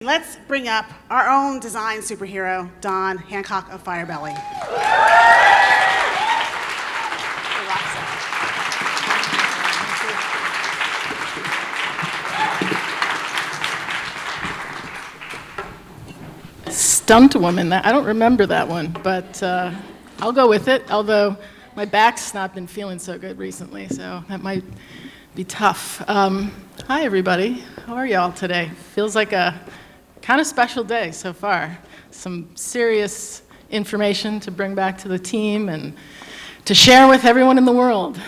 Let's bring up our own design superhero, Don Hancock of Firebelly. Stunt woman, I don't remember that one, but I'll go with it, although my back's not been feeling so good recently, so that might be tough. Hi, everybody. How are y'all today? Feels like a kind of special day so far. Some serious information to bring back to the team and to share with everyone in the world.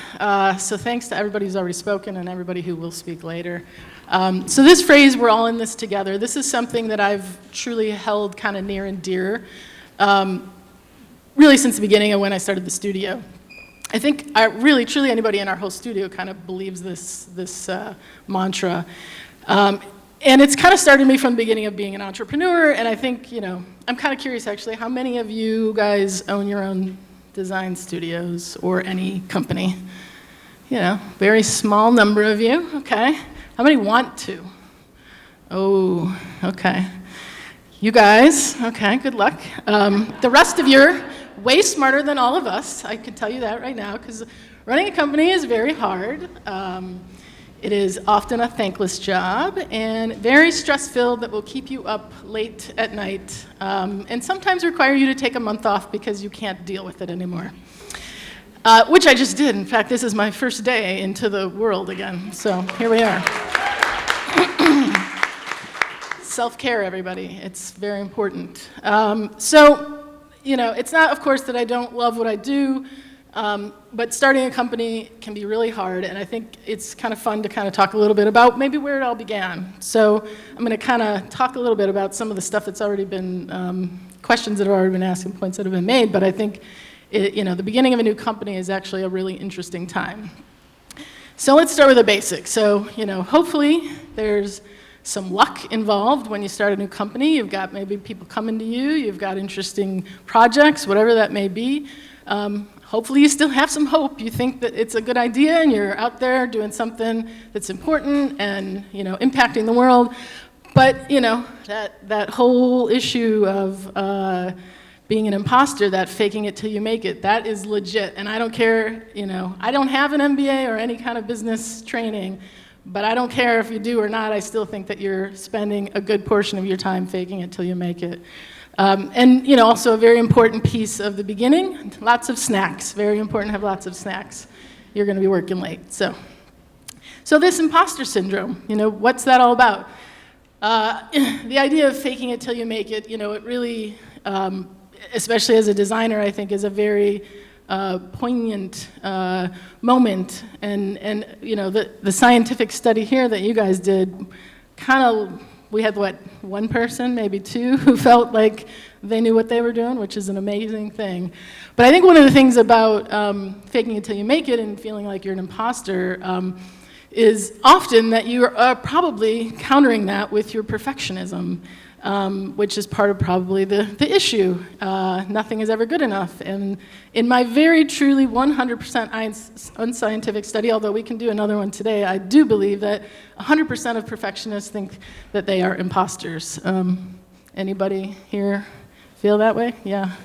So thanks to everybody who's already spoken and everybody who will speak later. So this phrase, we're all in this together, this is something that I've truly held kind of near and dear, really since the beginning of when I started the studio. I think really, truly anybody in our whole studio kind of believes this mantra. And it's kind of started me from the beginning of being an entrepreneur, and I think, I'm kind of curious actually, how many of you guys own your own design studios or any company? Very small number of you, okay. How many want to? Oh, okay. You guys, okay, good luck. The rest of you are way smarter than all of us, I can tell you that right now, because running a company is very hard. It is often a thankless job and very stress-filled that will keep you up late at night and sometimes require you to take a month off because you can't deal with it anymore, which I just did. In fact, this is my first day into the world again, so here we are. Self-care, everybody. It's very important. So, it's not, of course, that I don't love what I do, but starting a company can be really hard, and I think it's kind of fun to kind of talk a little bit about maybe where it all began. So I'm going to kind of talk a little bit about some of the stuff that's already been, questions that have already been asked and points that have been made, but I think, the beginning of a new company is actually a really interesting time. So let's start with the basics. So, hopefully there's some luck involved when you start a new company. You've got maybe people coming to you, you've got interesting projects, whatever that may be. Hopefully you still have some hope. You think that it's a good idea and you're out there doing something that's important and, impacting the world. But, that whole issue of being an imposter, that faking it till you make it, that is legit. And I don't care, I don't have an MBA or any kind of business training, but I don't care if you do or not. I still think that you're spending a good portion of your time faking it till you make it. And also a very important piece of the beginning, lots of snacks. Very important to have lots of snacks. You're going to be working late. So this imposter syndrome, what's that all about? The idea of faking it till you make it, it really, especially as a designer, I think is a very poignant moment. And the scientific study here that you guys did kind of, we had, one person, maybe two, who felt like they knew what they were doing, which is an amazing thing. But I think one of the things about faking it till you make it and feeling like you're an imposter is often that you are probably countering that with your perfectionism, which is part of probably the issue. Nothing is ever good enough. And in my very truly 100% unscientific study, although we can do another one today, I do believe that 100% of perfectionists think that they are imposters. Anybody here feel that way? Yeah.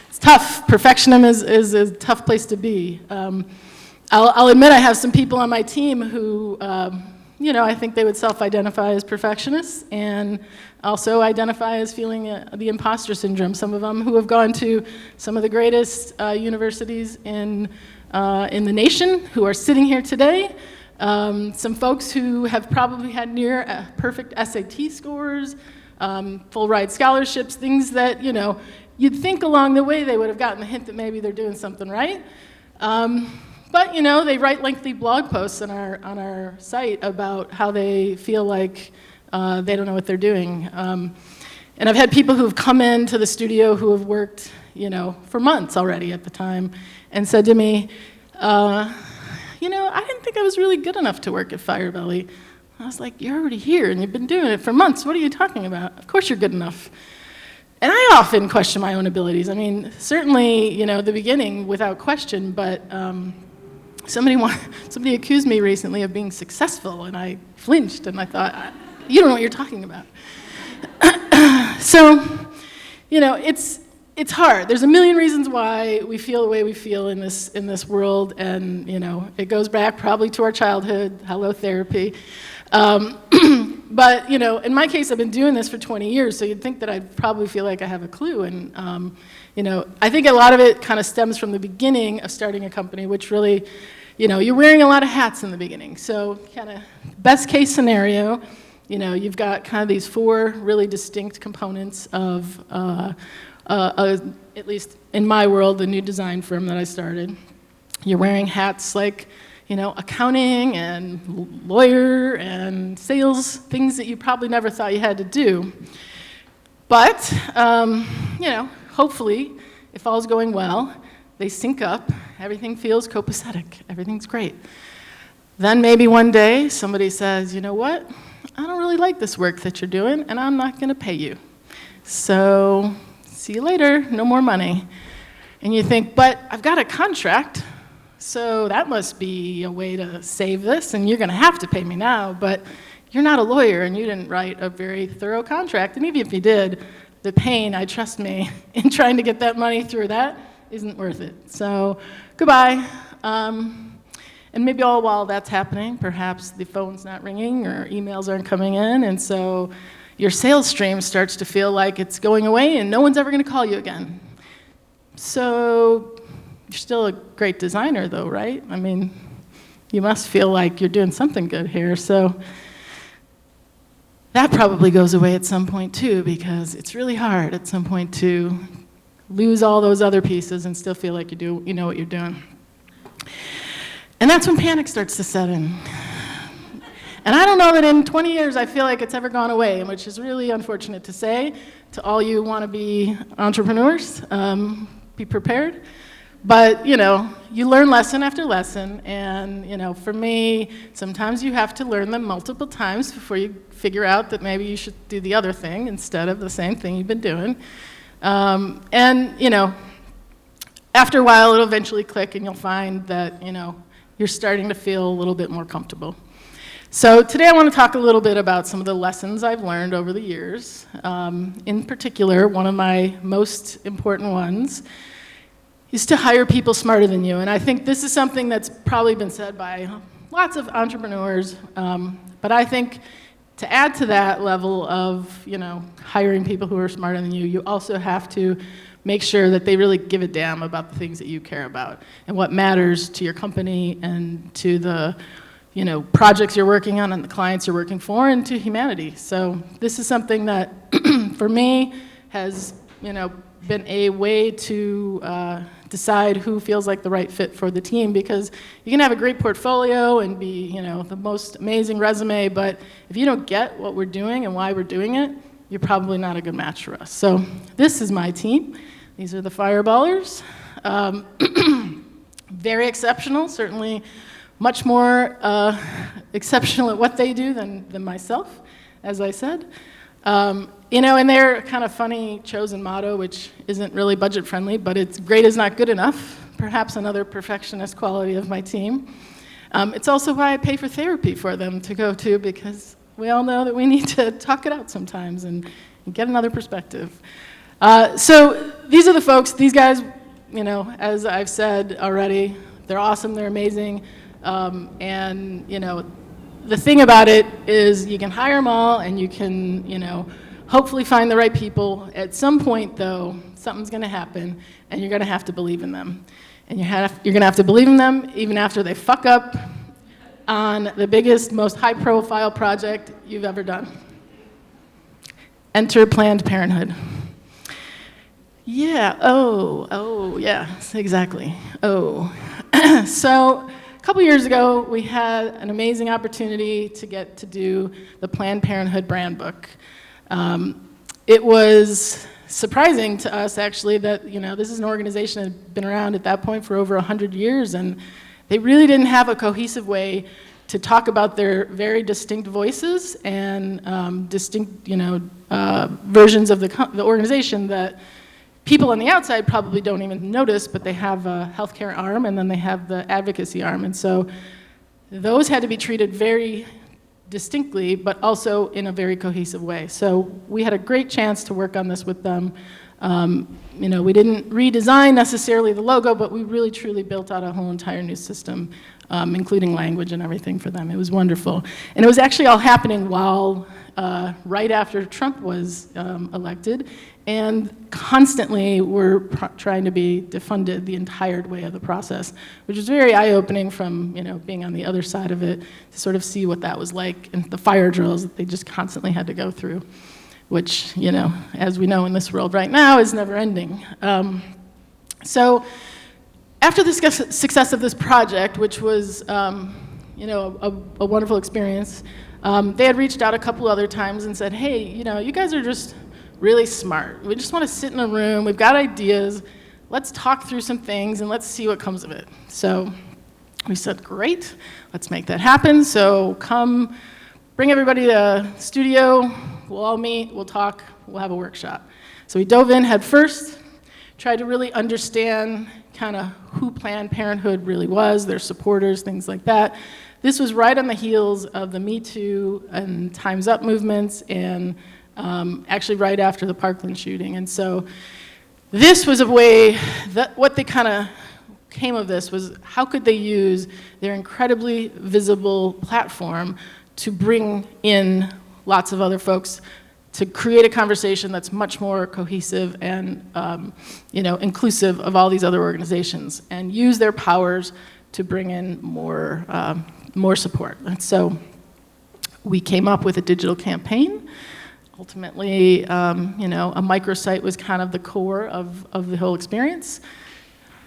It's tough. Perfectionism is a tough place to be. I'll admit I have some people on my team who I think they would self-identify as perfectionists and also identify as feeling the imposter syndrome. Some of them who have gone to some of the greatest universities in the nation who are sitting here today. Some folks who have probably had near perfect SAT scores, full ride scholarships, things that, you'd think along the way they would have gotten the hint that maybe they're doing something right. But they write lengthy blog posts on our site about how they feel like they don't know what they're doing. And I've had people who've come into the studio who have worked, for months already at the time, and said to me, I didn't think I was really good enough to work at Firebelly. I was like, you're already here and you've been doing it for months. What are you talking about? Of course you're good enough. And I often question my own abilities. I mean, certainly, the beginning without question, but somebody accused me recently of being successful, and I flinched, and I thought, you don't know what you're talking about. So, it's hard. There's a million reasons why we feel the way we feel in this world, and it goes back probably to our childhood. Hello, therapy. But in my case, I've been doing this for 20 years, so you'd think that I'd probably feel like I have a clue. And I think a lot of it kind of stems from the beginning of starting a company, which really, you're wearing a lot of hats in the beginning. So, kind of best case scenario. You've got kind of these 4 really distinct components of, at least in my world, the new design firm that I started. You're wearing hats like, accounting and lawyer and sales, things that you probably never thought you had to do. But, hopefully, if all's going well, they sync up, everything feels copacetic, everything's great. Then maybe one day somebody says, you know what? I don't really like this work that you're doing, and I'm not going to pay you. So, see you later, no more money. And you think, but I've got a contract, so that must be a way to save this, and you're going to have to pay me now, but you're not a lawyer, and you didn't write a very thorough contract, and even if you did, the pain, trust me, in trying to get that money through that isn't worth it. So, goodbye. And maybe all while that's happening, perhaps the phone's not ringing or emails aren't coming in, and so your sales stream starts to feel like it's going away and no one's ever going to call you again. So you're still a great designer, though, right? I mean, you must feel like you're doing something good here. So that probably goes away at some point, too, because it's really hard at some point to lose all those other pieces and still feel like you know what you're doing. And that's when panic starts to set in. And I don't know that in 20 years I feel like it's ever gone away, which is really unfortunate to say to all you wannabe entrepreneurs. Be prepared. But, you learn lesson after lesson, and, for me, sometimes you have to learn them multiple times before you figure out that maybe you should do the other thing instead of the same thing you've been doing. After a while, it'll eventually click, and you'll find that, you're starting to feel a little bit more comfortable. So today I want to talk a little bit about some of the lessons I've learned over the years. In particular, one of my most important ones is to hire people smarter than you. And I think this is something that's probably been said by lots of entrepreneurs, but I think to add to that level of, hiring people who are smarter than you, you also have to make sure that they really give a damn about the things that you care about and what matters to your company and to the projects you're working on and the clients you're working for and to humanity. So this is something that, for me, has been a way to decide who feels like the right fit for the team, because you can have a great portfolio and be the most amazing resume, but if you don't get what we're doing and why we're doing it, you're probably not a good match for us. So this is my team. These are the Fireballers. Very exceptional, certainly much more exceptional at what they do than myself, as I said. And their kind of funny chosen motto, which isn't really budget friendly, but it's great is not good enough, perhaps another perfectionist quality of my team. It's also why I pay for therapy for them to go to, because we all know that we need to talk it out sometimes and get another perspective. So these are the folks, these guys, as I've said already, they're awesome, they're amazing. And the thing about it is you can hire them all and you can, hopefully find the right people. At some point, though, something's going to happen, and you're going to have to believe in them. And you're going to have to believe in them even after they fuck up on the biggest, most high-profile project you've ever done. Enter Planned Parenthood. Yeah, yes, exactly. So a couple years ago, we had an amazing opportunity to get to do the Planned Parenthood brand book. It was surprising to us, actually, that this is an organization that had been around at that point for over 100 years, and they really didn't have a cohesive way to talk about their very distinct voices and distinct, versions of the organization that people on the outside probably don't even notice, but they have a healthcare arm and then they have the advocacy arm. And so those had to be treated very distinctly, but also in a very cohesive way. So we had a great chance to work on this with them. We didn't redesign necessarily the logo, but we really truly built out a whole entire new system, including language and everything for them. It was wonderful. And it was actually all happening while, right after Trump was elected, and constantly we're trying to be defunded the entire way of the process, which was very eye-opening from being on the other side of it, to sort of see what that was like, and the fire drills that they just constantly had to go through, which, as we know in this world right now, is never ending. So after the success of this project, which was a wonderful experience, they had reached out a couple other times and said, hey, you guys are just really smart. We just want to sit in a room. We've got ideas. Let's talk through some things, and let's see what comes of it. So we said, great, let's make that happen. So come, bring everybody to the studio. We'll all meet, we'll talk, we'll have a workshop. So we dove in head first, tried to really understand kind of who Planned Parenthood really was, their supporters, things like that. This was right on the heels of the Me Too and Time's Up movements, and actually right after the Parkland shooting. And so this was a way that what they kind of came of this was, how could they use their incredibly visible platform to bring in lots of other folks to create a conversation that's much more cohesive and inclusive of all these other organizations, and use their powers to bring in more support. And so we came up with a digital campaign. Ultimately, a microsite was kind of the core of the whole experience.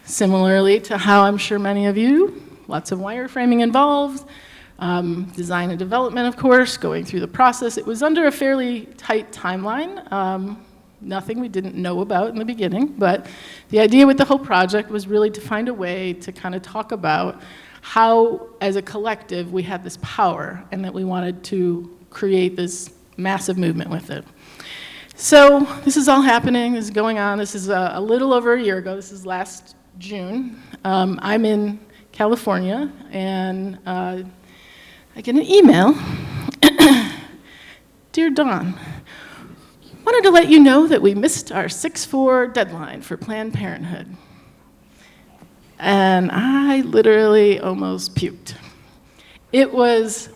Similarly to how I'm sure many of you, lots of wireframing involved, design and development, of course, going through the process. It was under a fairly tight timeline, nothing we didn't know about in the beginning, but the idea with the whole project was really to find a way to kind of talk about how, as a collective, we had this power and that we wanted to create this massive movement with it. So this is all happening, this is going on. This is a little over a year ago. This is last June. I'm in California, and I get an email. Dear Dawn, wanted to let you know that we missed our 6/4 deadline for Planned Parenthood. And I literally almost puked. It was,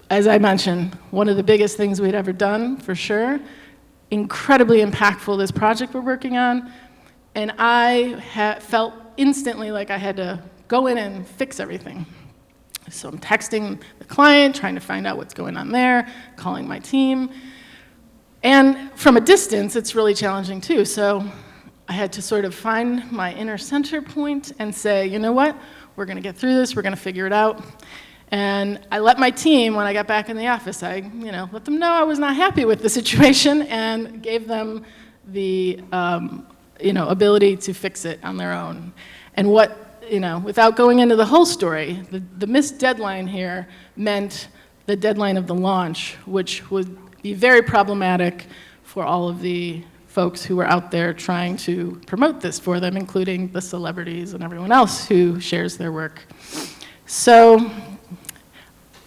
as I mentioned, one of the biggest things we'd ever done, for sure. Incredibly impactful, this project we're working on. And I felt instantly like I had to go in and fix everything. So I'm texting the client, trying to find out what's going on there, calling my team. And from a distance, it's really challenging too. So I had to sort of find my inner center point and say, you know what, we're gonna get through this, we're gonna figure it out. And I let my team, when I got back in the office, I let them know I was not happy with the situation and gave them the ability to fix it on their own. And without going into the whole story, the missed deadline here meant the deadline of the launch, which would be very problematic for all of the folks who were out there trying to promote this for them, including the celebrities and everyone else who shares their work. So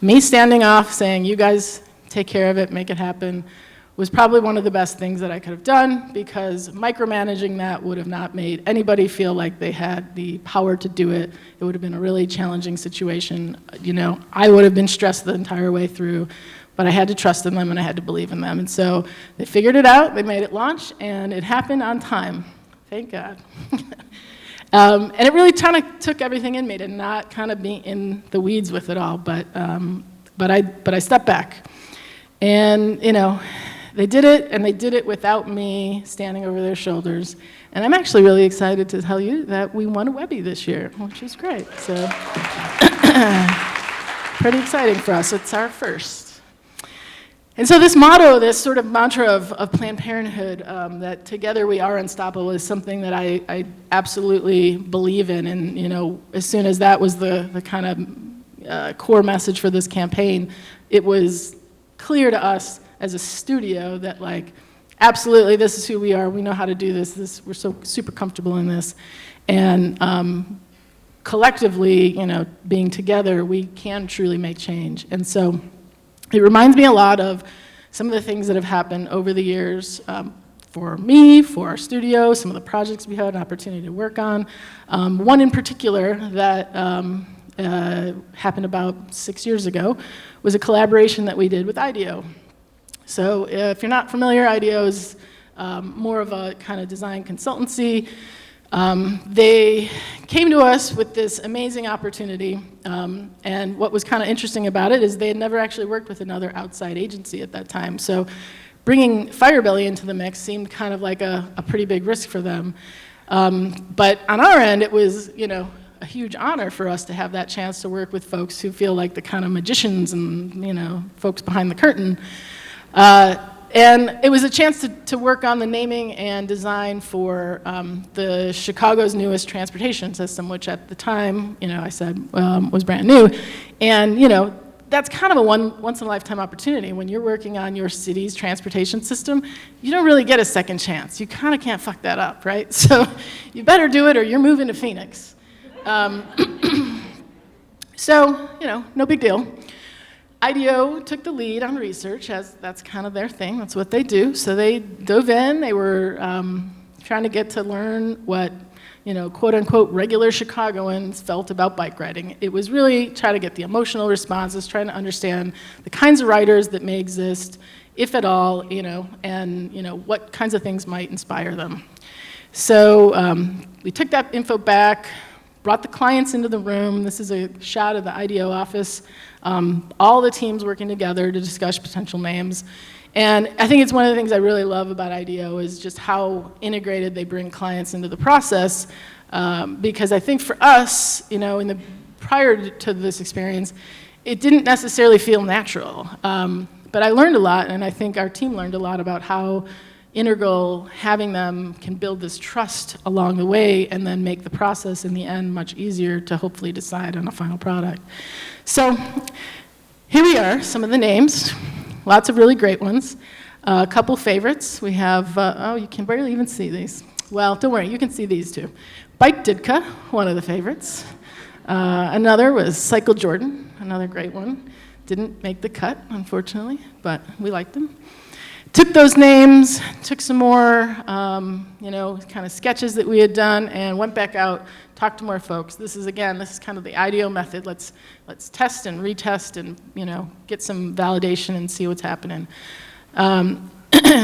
me standing off saying, you guys take care of it, make it happen, was probably one of the best things that I could have done, because micromanaging that would have not made anybody feel like they had the power to do it. It would have been a really challenging situation. I would have been stressed the entire way through, but I had to trust in them and I had to believe in them. And so they figured it out, they made it launch, and it happened on time. Thank God. And it really kind of took everything in me to not kind of be in the weeds with it all, but I stepped back. And, they did it, and they did it without me standing over their shoulders. And I'm actually really excited to tell you that we won a Webby this year, which is great. So pretty exciting for us. It's our first. And so this motto, this sort of mantra of Planned Parenthood, that together we are unstoppable, is something that I absolutely believe in. And as soon as that was the kind of core message for this campaign, it was clear to us as a studio that, absolutely, this is who we are. We know how to do this. We're so super comfortable in this. And collectively, being together, we can truly make change. And so it reminds me a lot of some of the things that have happened over the years for me, for our studio, some of the projects we had an opportunity to work on. One in particular that happened about 6 years ago was a collaboration that we did with IDEO. So if you're not familiar, IDEO is more of a kind of design consultancy. They came to us with this amazing opportunity, and what was kind of interesting about it is they had never actually worked with another outside agency at that time. So bringing Firebelly into the mix seemed kind of like a pretty big risk for them. But on our end, it was, a huge honor for us to have that chance to work with folks who feel like the kind of magicians and, folks behind the curtain. And it was a chance to work on the naming and design for the Chicago's newest transportation system, which at the time, I said was brand new. And, that's kind of a once-in-a-lifetime opportunity. When you're working on your city's transportation system, you don't really get a second chance. You kind of can't fuck that up, right? So you better do it or you're moving to Phoenix. So, no big deal. IDEO took the lead on research, as that's kind of their thing. That's what they do. So they dove in. They were trying to get to learn what, quote unquote, regular Chicagoans felt about bike riding. It was really trying to get the emotional responses, trying to understand the kinds of riders that may exist, if at all, and what kinds of things might inspire them. So we took that info back, brought the clients into the room. This is a shot of the IDEO office. All the teams working together to discuss potential names. And I think it's one of the things I really love about IDEO is just how integrated they bring clients into the process. Because I think for us, prior to this experience, it didn't necessarily feel natural. But I learned a lot, and I think our team learned a lot about how integral having them can build this trust along the way and then make the process in the end much easier to hopefully decide on a final product. So here we are, some of the names, lots of really great ones. A couple favorites. We have, you can barely even see these. Well, don't worry, you can see these too. Bike Didka, one of the favorites. Another was Cycle Jordan, another great one. Didn't make the cut, unfortunately, but we liked them. Took those names, took some more, kind of sketches that we had done, and went back out, talked to more folks. This is kind of the IDEO method. Let's test and retest and, get some validation and see what's happening.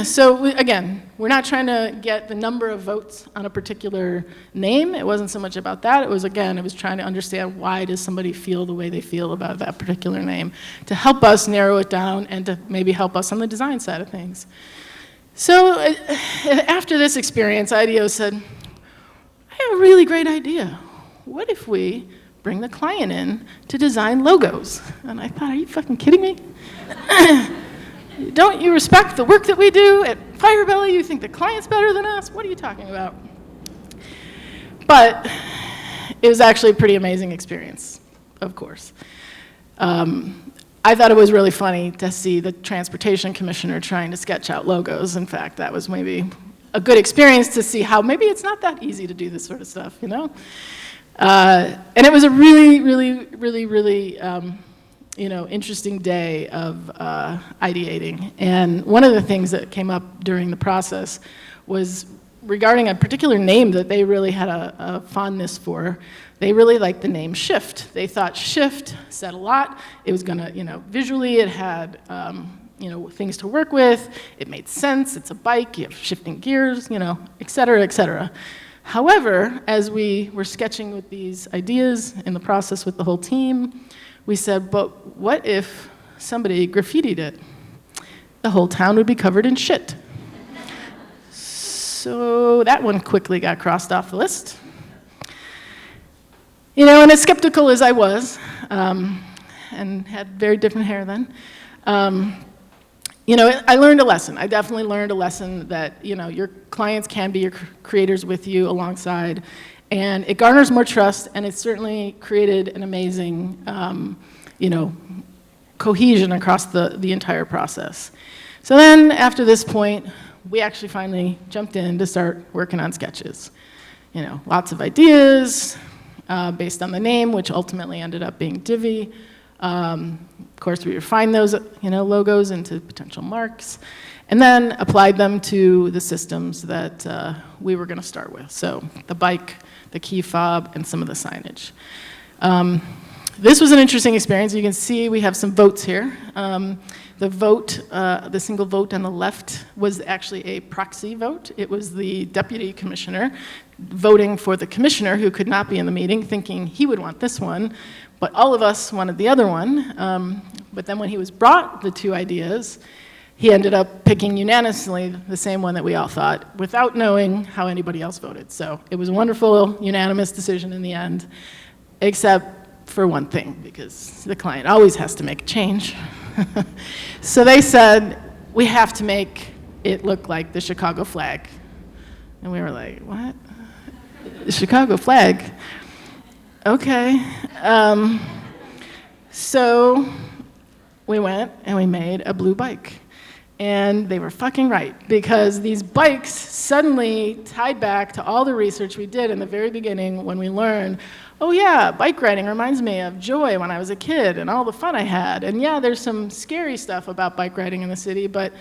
So again, we're not trying to get the number of votes on a particular name. It wasn't so much about that. It was trying to understand why does somebody feel the way they feel about that particular name to help us narrow it down and to maybe help us on the design side of things. So after this experience, IDEO said, I have a really great idea. What if we bring the client in to design logos? And I thought, are you fucking kidding me? Don't you respect the work that we do at Firebelly? You think the client's better than us? What are you talking about? But it was actually a pretty amazing experience, of course. I thought it was really funny to see the transportation commissioner trying to sketch out logos. In fact, that was maybe a good experience to see how maybe it's not that easy to do this sort of stuff, And it was a really, really, really, really interesting day of ideating. And one of the things that came up during the process was regarding a particular name that they really had a fondness for. They really liked the name Shift. They thought Shift said a lot. It was going to, visually it had, things to work with. It made sense. It's a bike. You have shifting gears, et cetera, et cetera. However, as we were sketching with these ideas in the process with the whole team, we said, but what if somebody graffitied it? The whole town would be covered in shit. So that one quickly got crossed off the list. And as skeptical as I was, and had very different hair then, I learned a lesson. I definitely learned a lesson that, your clients can be your creators with you alongside. And it garners more trust, and it certainly created an amazing, cohesion across the entire process. So then, after this point, we actually finally jumped in to start working on sketches. Lots of ideas, based on the name, which ultimately ended up being Divi. Of course, we refined those logos into potential marks, and then applied them to the systems that we were going to start with. So the bike, the key fob, and some of the signage. This was an interesting experience. You can see we have some votes here. The vote, the single vote on the left was actually a proxy vote. It was the deputy commissioner voting for the commissioner who could not be in the meeting, thinking he would want this one, but all of us wanted the other one. But then when he was brought the two ideas, he ended up picking unanimously the same one that we all thought, without knowing how anybody else voted. So it was a wonderful, unanimous decision in the end, except for one thing, because the client always has to make a change. So they said, we have to make it look like the Chicago flag. And we were like, what? The Chicago flag? Okay. So we went and we made a blue bike. And they were fucking right, because these bikes suddenly tied back to all the research we did in the very beginning when we learned, oh yeah, bike riding reminds me of joy when I was a kid and all the fun I had. And yeah, there's some scary stuff about bike riding in the city, but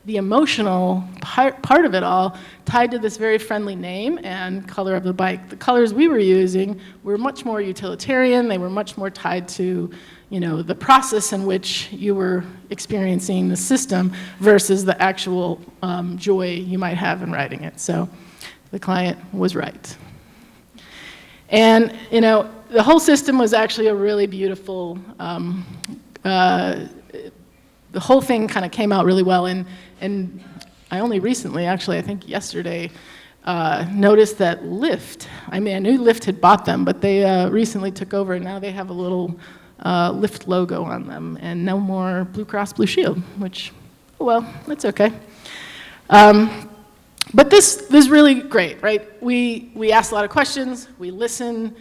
the emotional part of it all tied to this very friendly name and color of the bike. The colors we were using were much more utilitarian. They were much more tied to, the process in which you were experiencing the system versus the actual joy you might have in riding it. So the client was right. And, the whole system was actually a really beautiful, the whole thing kind of came out really well. And I only recently, actually, I think yesterday, noticed that Lyft, I knew Lyft had bought them, but they recently took over, and now they have a little Lyft logo on them, and no more Blue Cross Blue Shield, which, oh well, that's okay. But this is really great, right? We asked a lot of questions, we listened,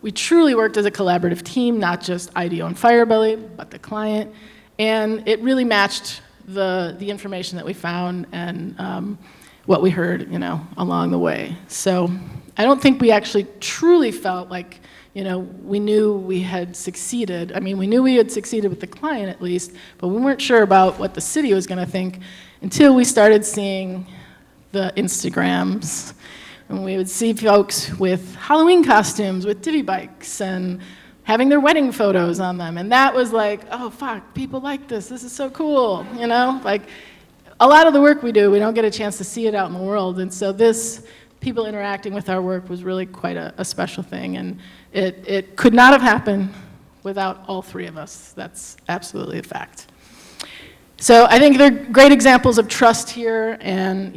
we truly worked as a collaborative team, not just IDEO and Firebelly, but the client, and it really matched the information that we found and what we heard, along the way. So I don't think we actually truly felt like, we knew we had succeeded. I mean, we knew we had succeeded with the client at least, but we weren't sure about what the city was going to think until we started seeing the Instagrams. And we would see folks with Halloween costumes, with Divi bikes, and having their wedding photos on them. And that was like, oh, fuck, people like this. This is so cool, Like, a lot of the work we do, we don't get a chance to see it out in the world. And so people interacting with our work was really quite a special thing. And it could not have happened without all three of us. That's absolutely a fact. So I think they're great examples of trust here. And,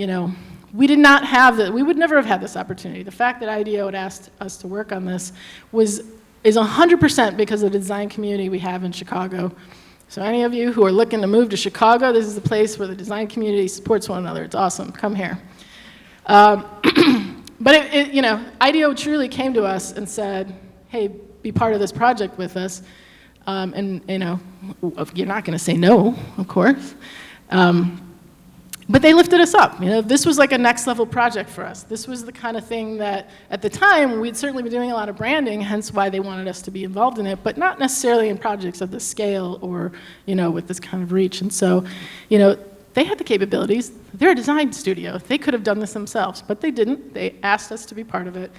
we did not have we would never have had this opportunity. The fact that IDEO had asked us to work on this is 100% because of the design community we have in Chicago. So any of you who are looking to move to Chicago, this is the place where the design community supports one another. It's awesome. Come here. But IDEO truly came to us and said, hey, be part of this project with us. And you're not going to say no, of course. But they lifted us up. This was like a next level project for us. This was the kind of thing that, at the time, we'd certainly be doing a lot of branding, hence why they wanted us to be involved in it, but not necessarily in projects of this scale or, with this kind of reach. And so, they had the capabilities. They're a design studio. They could have done this themselves, but they didn't. They asked us to be part of it.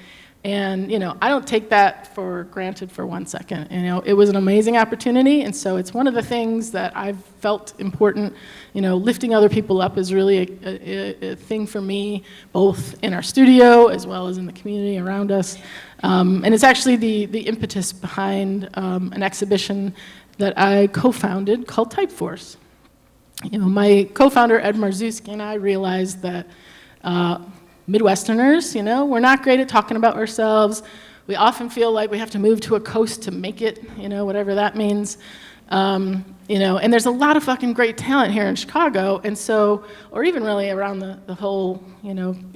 And, I don't take that for granted for 1 second. It was an amazing opportunity, and so it's one of the things that I've felt important. Lifting other people up is really a thing for me, both in our studio as well as in the community around us. And it's actually the impetus behind an exhibition that I co-founded called Typeforce. My co-founder, Ed Marzewski, and I realized that Midwesterners, we're not great at talking about ourselves. We often feel like we have to move to a coast to make it, whatever that means. And there's a lot of fucking great talent here in Chicago, and so, or even really around the whole,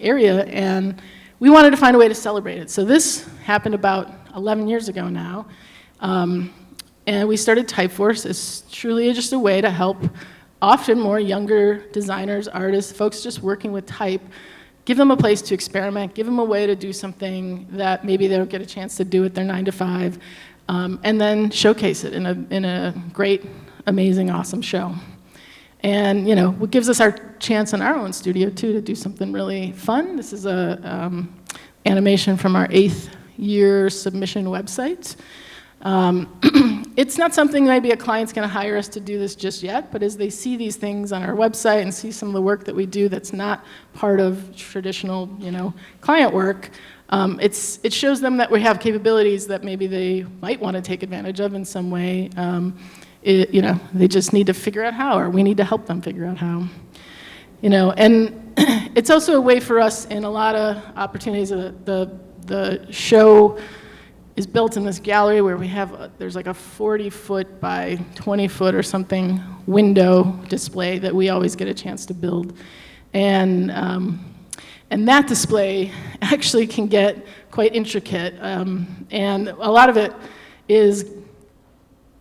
area, and we wanted to find a way to celebrate it. So this happened about 11 years ago now, and we started Typeforce as truly just a way to help often more younger designers, artists, folks just working with type, give them a place to experiment, give them a way to do something that maybe they don't get a chance to do at their 9 to 5, and then showcase it in a great, amazing, awesome show. And what gives us our chance in our own studio too to do something really fun. This is a animation from our 8th year submission website. It's not something maybe a client's going to hire us to do this just yet, but as they see these things on our website and see some of the work that we do that's not part of traditional, client work, it shows them that we have capabilities that maybe they might want to take advantage of in some way. They just need to figure out how, or we need to help them figure out how. And it's also a way for us in a lot of opportunities. The show is built in this gallery where there's like a 40-foot by 20-foot or something window display that we always get a chance to build. And that display actually can get quite intricate. And a lot of it is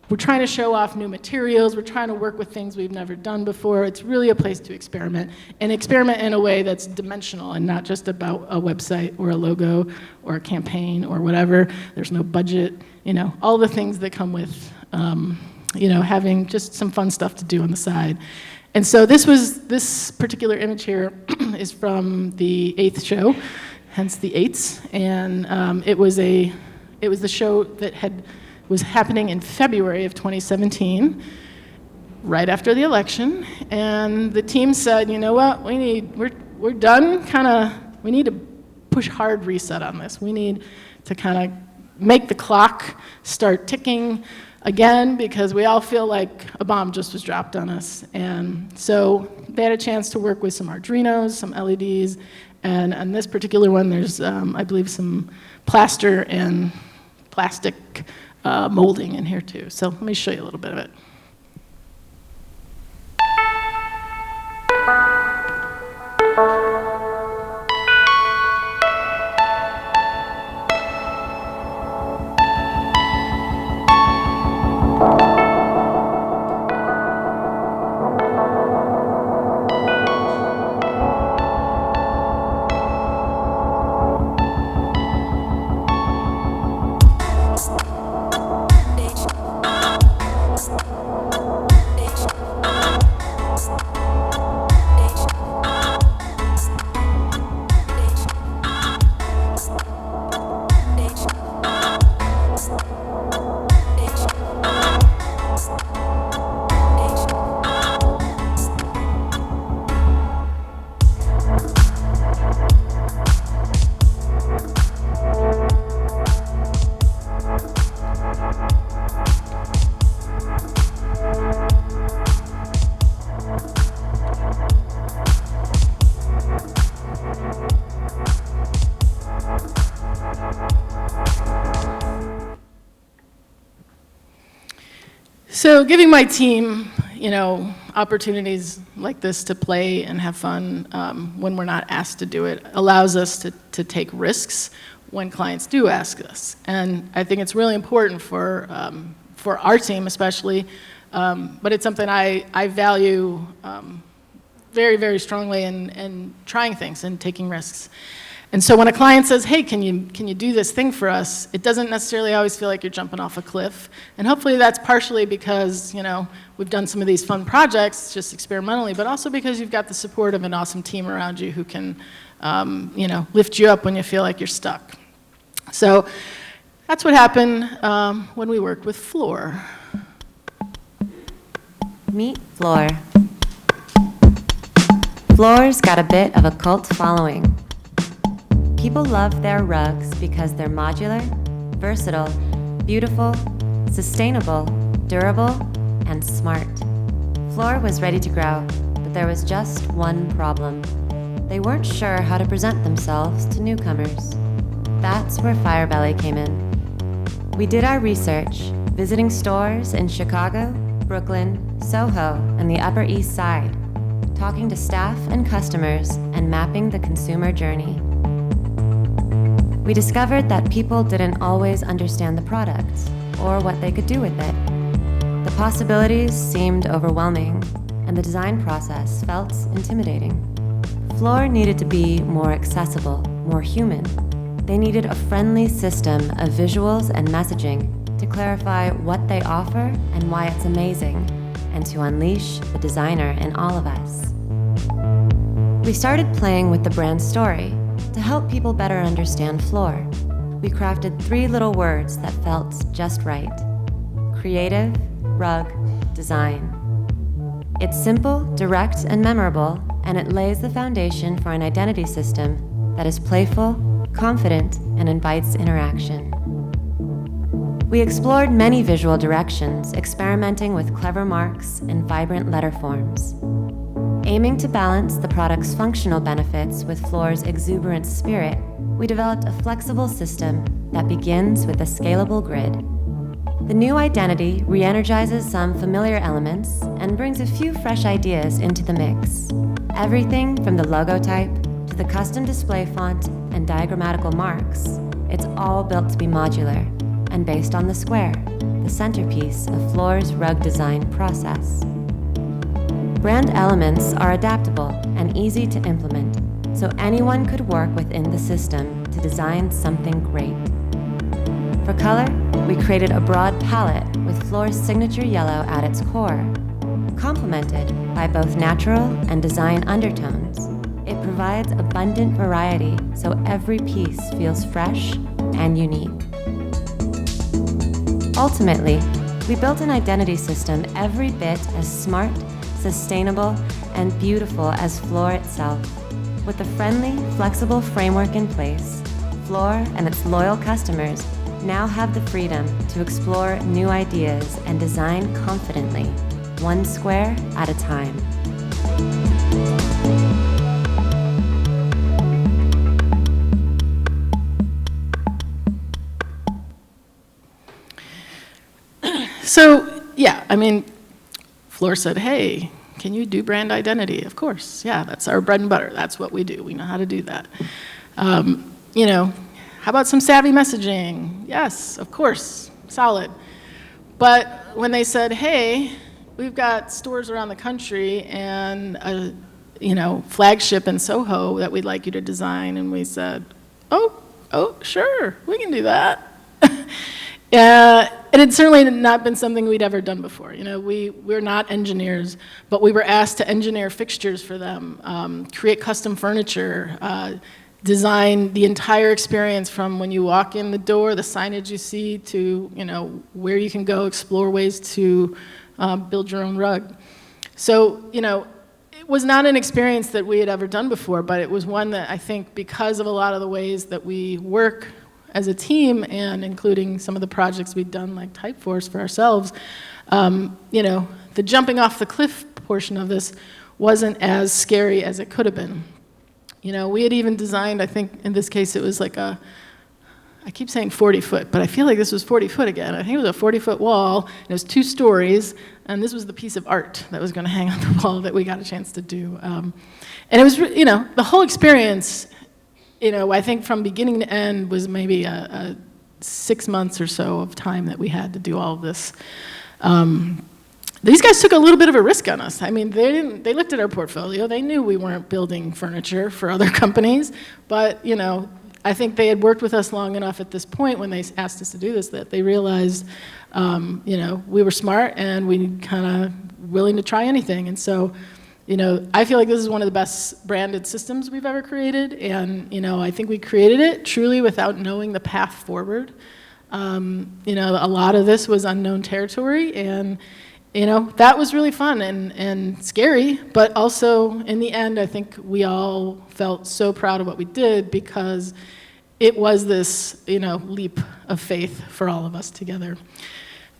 we're trying to show off new materials. We're trying to work with things we've never done before. It's really a place to experiment, and experiment in a way that's dimensional and not just about a website or a logo or a campaign or whatever. There's no budget, all the things that come with, having just some fun stuff to do on the side. And so this particular image here is from the 8th show, hence the 8s, and it was the show that was happening in February of 2017, right after the election, and the team said, you know what, we're done, we need to push hard reset on this. We need to kind of make the clock start ticking again, because we all feel like a bomb just was dropped on us. And so they had a chance to work with some Arduinos, some LEDs, and on this particular one, there's, I believe, some plaster and plastic molding in here too. So let me show you a little bit of it. So giving my team, opportunities like this to play and have fun when we're not asked to do it allows us to take risks when clients do ask us. And I think it's really important for our team especially, but it's something I value very, very strongly in trying things and taking risks. And so when a client says, hey, can you do this thing for us, it doesn't necessarily always feel like you're jumping off a cliff. And hopefully that's partially because, we've done some of these fun projects just experimentally, but also because you've got the support of an awesome team around you who can, lift you up when you feel like you're stuck. So that's what happened when we worked with Floor. Meet Floor. Floor's got a bit of a cult following. People love their rugs because they're modular, versatile, beautiful, sustainable, durable, and smart. Floor was ready to grow, but there was just one problem. They weren't sure how to present themselves to newcomers. That's where Firebelly came in. We did our research, visiting stores in Chicago, Brooklyn, Soho, and the Upper East Side, talking to staff and customers, and mapping the consumer journey. We discovered that people didn't always understand the product or what they could do with it. The possibilities seemed overwhelming, and the design process felt intimidating. Floor needed to be more accessible, more human. They needed a friendly system of visuals and messaging to clarify what they offer and why it's amazing, and to unleash the designer in all of us. We started playing with the brand story to help people better understand Floor. We crafted 3 little words that felt just right: creative, rug, design. It's simple, direct, and memorable, and it lays the foundation for an identity system that is playful, confident, and invites interaction. We explored many visual directions, experimenting with clever marks and vibrant letter forms. Aiming to balance the product's functional benefits with Floor's exuberant spirit, we developed a flexible system that begins with a scalable grid. The new identity re-energizes some familiar elements and brings a few fresh ideas into the mix. Everything from the logo type to the custom display font and diagrammatical marks, it's all built to be modular and based on the square, the centerpiece of Floor's rug design process. Brand elements are adaptable and easy to implement, so anyone could work within the system to design something great. For color, we created a broad palette with Floor's signature yellow at its core. Complemented by both natural and design undertones, it provides abundant variety so every piece feels fresh and unique. Ultimately, we built an identity system every bit as smart, sustainable, and beautiful as Floor itself. With a friendly, flexible framework in place, Floor and its loyal customers now have the freedom to explore new ideas and design confidently, one square at a time. So, yeah, I mean, Floor said, hey, can you do brand identity? Of course, yeah, that's our bread and butter. That's what we do. We know how to do that. You know, how about some savvy messaging? Yes, of course, solid. But when they said, hey, we've got stores around the country and a, flagship in Soho that we'd like you to design, and we said, oh, sure, we can do that. It had certainly not been something we'd ever done before. We're not engineers, but we were asked to engineer fixtures for them, create custom furniture, design the entire experience from when you walk in the door, the signage you see, to where you can go explore ways to build your own rug. So it was not an experience that we had ever done before, but it was one that I think, because of a lot of the ways that we work as a team, and including some of the projects we'd done like Typeforce for ourselves, the jumping off the cliff portion of this wasn't as scary as it could have been. We had even designed, I think in this case it was like I keep saying 40 foot, but I feel like this was 40 foot again. I think it was a 40-foot wall, and it was 2 stories, and this was the piece of art that was going to hang on the wall that we got a chance to do. And it was, the whole experience, I think from beginning to end was maybe a 6 months or so of time that we had to do all of this. These guys took a little bit of a risk on us. I mean, they looked at our portfolio. They knew we weren't building furniture for other companies, but, I think they had worked with us long enough at this point when they asked us to do this that they realized, we were smart and we kind of willing to try anything. And so, I feel like this is one of the best branded systems we've ever created, and I think we created it truly without knowing the path forward. A lot of this was unknown territory, and that was really fun and scary, but also in the end, I think we all felt so proud of what we did because it was this leap of faith for all of us together.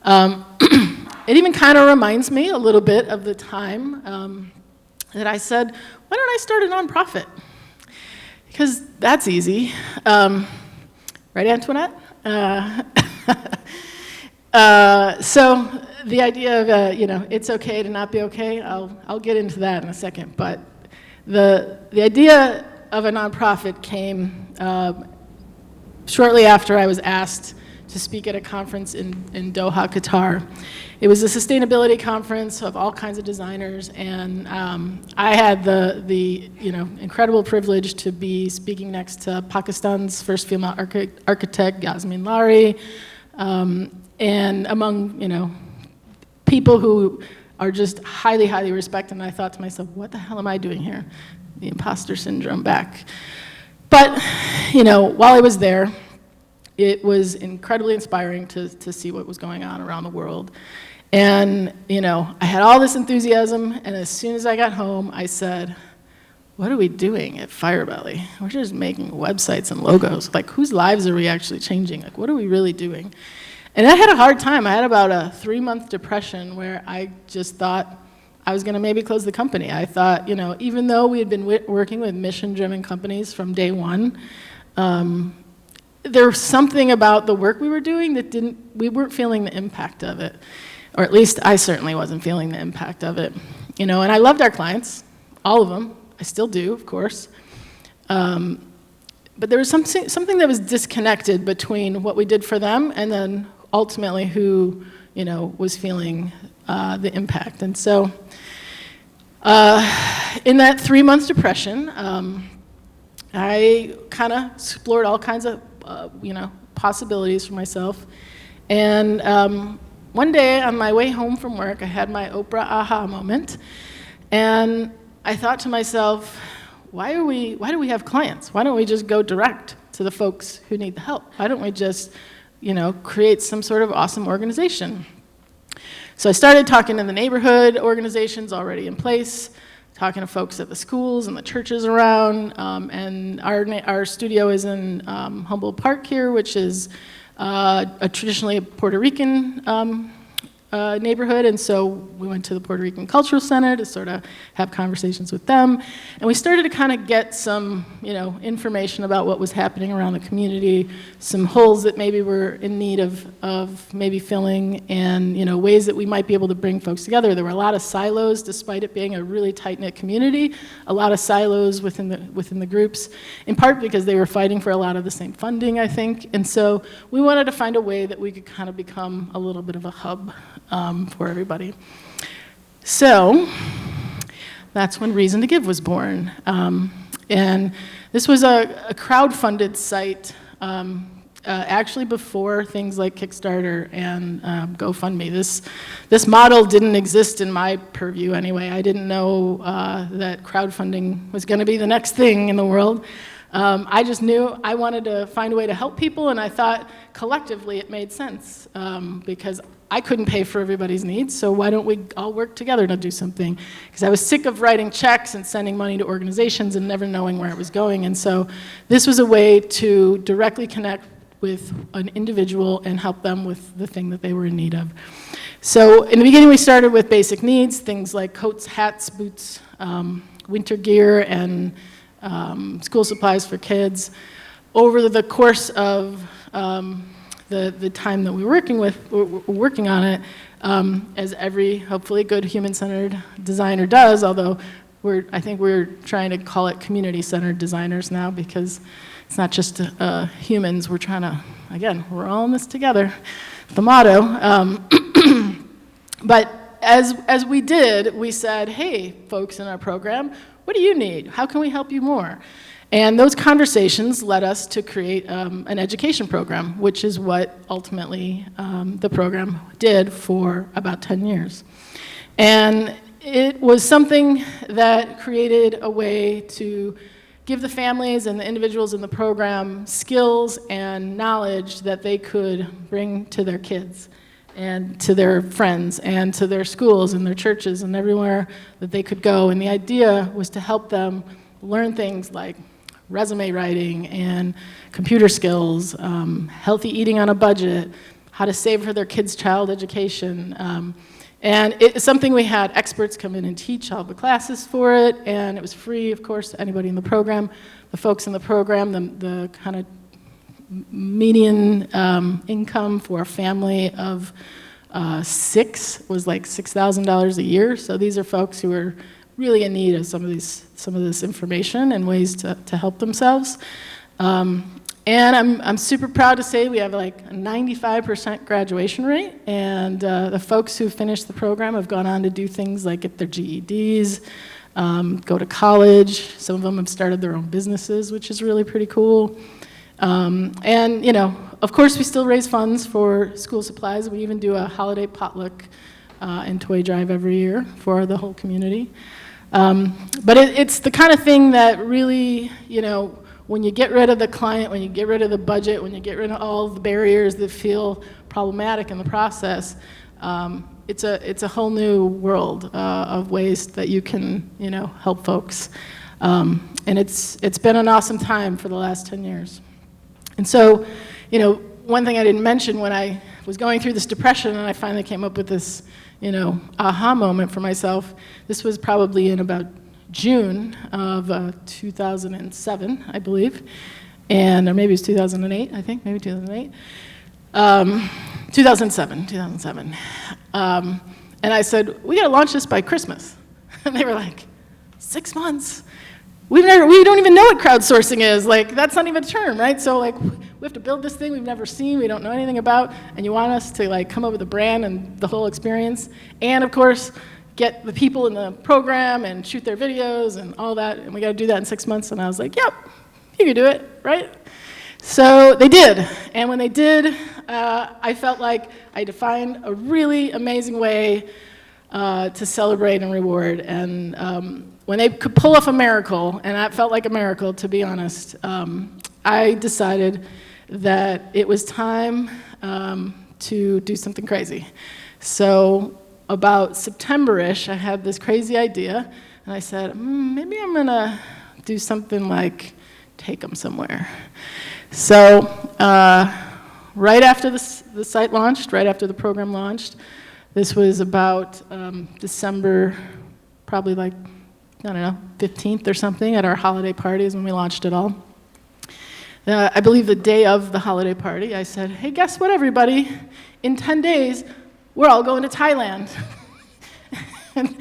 It even kind of reminds me a little bit of the time that I said, why don't I start a nonprofit? Because that's easy. Right, Antoinette? So the idea of, it's okay to not be okay, I'll get into that in a second. But the idea of a nonprofit came shortly after I was asked to speak at a conference in Doha, Qatar. it was a sustainability conference of all kinds of designers, and I had the incredible privilege to be speaking next to Pakistan's first female architect, Yasmin Lari, and among people who are just highly, highly respected. And I thought to myself, what the hell am I doing here? The imposter syndrome back. But while I was there, it was incredibly inspiring to see what was going on around the world. And, I had all this enthusiasm, and as soon as I got home, I said, what are we doing at Firebelly? We're just making websites and logos. Like, whose lives are we actually changing? Like, what are we really doing? And I had a hard time. I had about a 3-month depression where I just thought I was going to maybe close the company. I thought, even though we had been working with mission-driven companies from day one, there was something about the work we were doing that we weren't feeling the impact of it. Or at least I certainly wasn't feeling the impact of it. And I loved our clients, all of them. I still do, of course. But there was something that was disconnected between what we did for them and then ultimately who, was feeling the impact. And so in that 3-month depression, I kind of explored all kinds of possibilities for myself. And one day on my way home from work, I had my Oprah aha moment. And I thought to myself, why do we have clients? Why don't we just go direct to the folks who need the help? Why don't we just, create some sort of awesome organization? So I started talking to the neighborhood organizations already in place, talking to folks at the schools and the churches around, and our studio is in Humboldt Park here, which is a traditionally Puerto Rican neighborhood, and so we went to the Puerto Rican Cultural Center to sort of have conversations with them, and we started to kind of get some, information about what was happening around the community, some holes that maybe were in need of maybe filling, and ways that we might be able to bring folks together. There were a lot of silos, despite it being a really tight-knit community, a lot of silos within the groups, in part because they were fighting for a lot of the same funding, I think, and so we wanted to find a way that we could kind of become a little bit of a hub for everybody. So that's when Reason to Give was born. And this was a crowd-funded site, actually before things like Kickstarter and GoFundMe. This model didn't exist in my purview anyway. I didn't know that crowdfunding was going to be the next thing in the world. I just knew I wanted to find a way to help people, and I thought collectively it made sense because I couldn't pay for everybody's needs, so why don't we all work together to do something? Because I was sick of writing checks and sending money to organizations and never knowing where it was going, and so this was a way to directly connect with an individual and help them with the thing that they were in need of. So in the beginning we started with basic needs, things like coats, hats, boots, winter gear, and school supplies for kids. Over the course of the time that we were working on it, as every hopefully good human-centered designer does, although I think we're trying to call it community-centered designers now because it's not just humans. We're trying to, again, we're all in this together, the motto. But as we did, we said, hey, folks in our program, what do you need? How can we help you more? And those conversations led us to create an education program, which is what ultimately the program did for about 10 years. And it was something that created a way to give the families and the individuals in the program skills and knowledge that they could bring to their kids and to their friends and to their schools and their churches and everywhere that they could go. And the idea was to help them learn things like resume writing and computer skills, healthy eating on a budget, how to save for their kids' child education. And it's something we had experts come in and teach all the classes for it, and it was free, of course, to anybody in the program. The folks in the program, the kind of median income for a family of 6 was like $6,000 a year. So these are folks who are really in need of some of this information and ways to help themselves. And I'm super proud to say we have like a 95% graduation rate, and the folks who finished the program have gone on to do things like get their GEDs, go to college. Some of them have started their own businesses, which is really pretty cool. And, you know, of course, we still raise funds for school supplies. We even do a holiday potluck and toy drive every year for the whole community. But it's the kind of thing that really, you know, when you get rid of the client, when you get rid of the budget, when you get rid of all the barriers that feel problematic in the process, it's a whole new world of ways that you can, you know, help folks. And it's been an awesome time for the last 10 years. And so, you know, one thing I didn't mention when I was going through this depression and I finally came up with this, you know, aha moment for myself, this was probably in about June of 2007, I believe, or maybe it was 2008, I think, maybe 2008. 2007. And I said, we gotta launch this by Christmas. And they were like, 6 months? We don't even know what crowdsourcing is. Like, that's not even a term, right? So like, we have to build this thing we've never seen, we don't know anything about, and you want us to like come up with a brand and the whole experience. And of course, get the people in the program and shoot their videos and all that, and we got to do that in 6 months. And I was like, yep, you can do it, right? So they did, and when they did, I felt like I defined a really amazing way to celebrate and reward. And when they could pull off a miracle, and that felt like a miracle, to be honest, I decided that it was time to do something crazy. So about September-ish, I had this crazy idea, and I said, maybe I'm gonna do something like take them somewhere. So right after the site launched, right after the program launched, this was about December, probably like, I don't know, 15th or something, at our holiday parties when we launched it all. I believe the day of the holiday party, I said, hey, guess what, everybody? In 10 days, we're all going to Thailand. And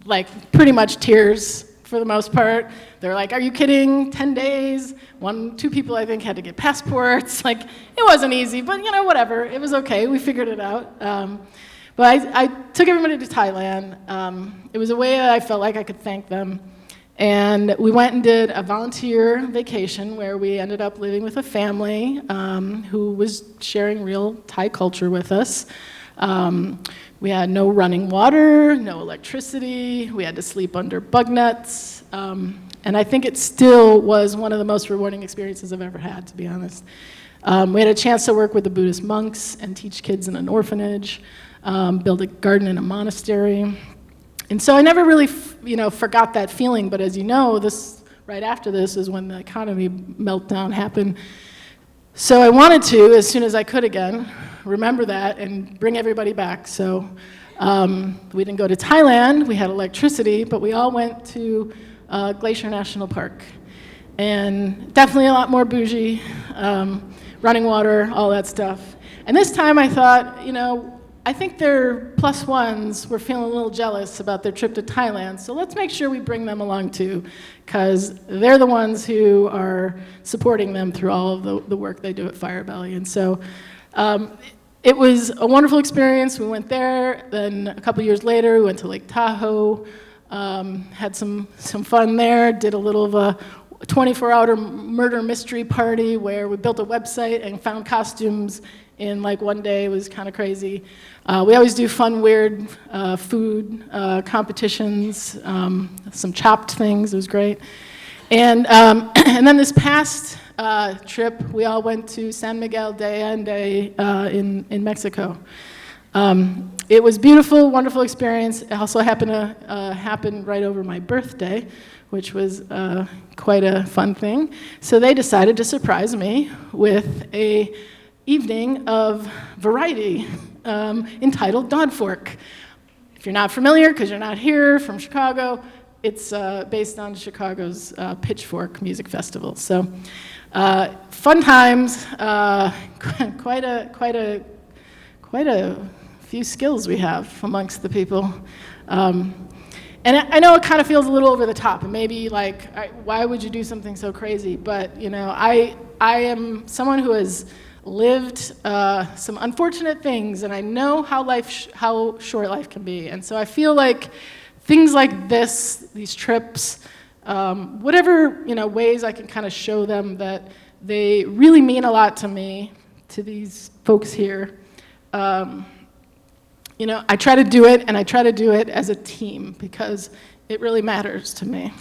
like, pretty much tears for the most part. They're like, are you kidding? 10 days? 2 people, I think, had to get passports. Like, it wasn't easy, but you know, whatever. It was okay. We figured it out. But I took everybody to Thailand. It was a way that I felt like I could thank them. And we went and did a volunteer vacation where we ended up living with a family who was sharing real Thai culture with us. We had no running water, no electricity. We had to sleep under bug nets. And I think it still was one of the most rewarding experiences I've ever had, to be honest. We had a chance to work with the Buddhist monks and teach kids in an orphanage, build a garden in a monastery. And so I never really, forgot that feeling. But as you know, right after this is when the economy meltdown happened. So I wanted to, as soon as I could again, remember that and bring everybody back. So we didn't go to Thailand, we had electricity, but we all went to Glacier National Park. And definitely a lot more bougie, running water, all that stuff. And this time I thought, I think their plus ones were feeling a little jealous about their trip to Thailand, so let's make sure we bring them along too, because they're the ones who are supporting them through all of the work they do at Firebelly. And so it was a wonderful experience. We went there, then a couple years later, we went to Lake Tahoe, had some fun there, did a little of a 24-hour murder mystery party where we built a website and found costumes in like one day. It was kind of crazy. We always do fun, weird food competitions, some chopped things. It was great. And then this past trip, we all went to San Miguel de Allende in Mexico. It was beautiful, wonderful experience. It also happened to happen right over my birthday, which was quite a fun thing. So they decided to surprise me with a evening of variety entitled Dog Fork. If you're not familiar, because you're not here from Chicago, it's based on Chicago's Pitchfork Music Festival. So fun times, quite a few skills we have amongst the people. And I know it kind of feels a little over the top, and maybe like, why would you do something so crazy? But you know, I am someone who has lived some unfortunate things, and I know how short life can be. And so I feel like things like this, these trips, whatever ways I can kind of show them that they really mean a lot to me, to these folks here. I try to do it, and I try to do it as a team because it really matters to me.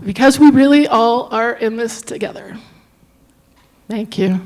Because we really all are in this together. Thank you.